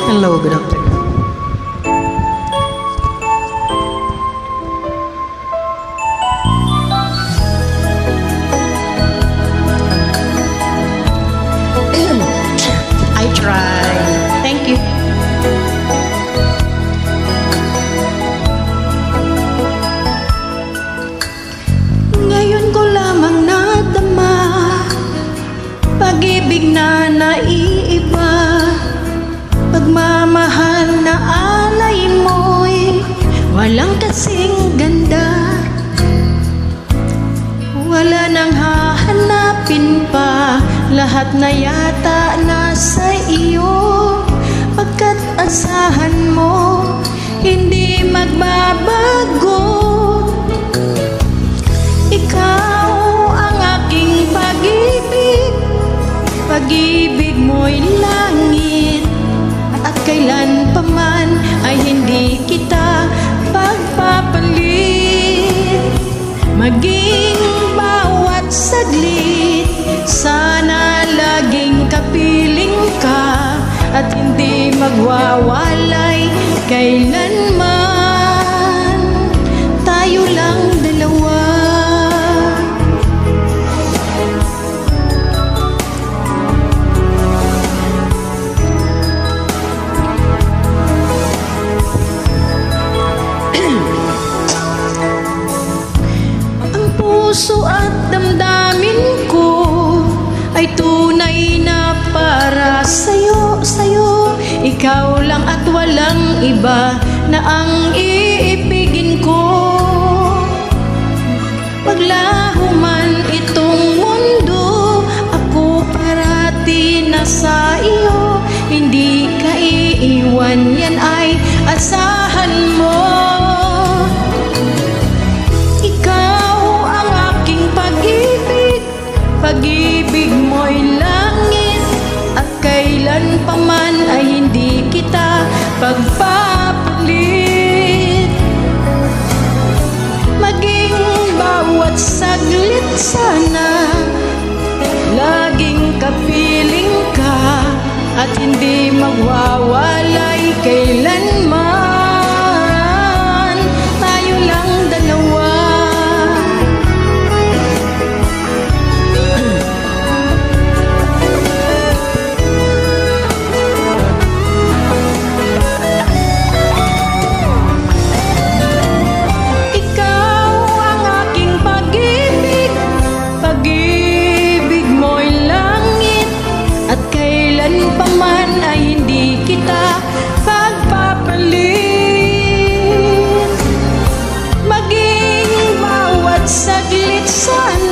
Hello, good afternoon. I try. Thank you. Ngayon ko lamang nadama pag-ibig na naiiba, pagmamahal na alay mo'y walang kasing ganda. Wala nang hahanapin pa, lahat na yata nasa iyo, pagkat asahan mo hindi magbabago. Ikaw ang aking pag-ibig, pag-ibig mo'y langit, at kailan pa man ay hindi kita pagpapalit. Maging bawat saglit, sana laging kapiling ka, at hindi magwawalay kailanman, tayo lang dalawa. Puso at damdamin ko ay tunay na para sa'yo, sa'yo. Ikaw lang at walang iba na ang iibigin ko. Paglaho man itong mundo, ako parati nasa iyo. Hindi ka iiwan, yan ay asahan mo. Pag-ibig mo'y langit, at kailan pa man ay hindi kita pagpapalit. Maging bawat saglit sana, laging kapiling ka, at hindi magwawalay kailanman, tayo lang dalawa. Paman ay hindi kita pagpapalit. Maging bawat saglit sana,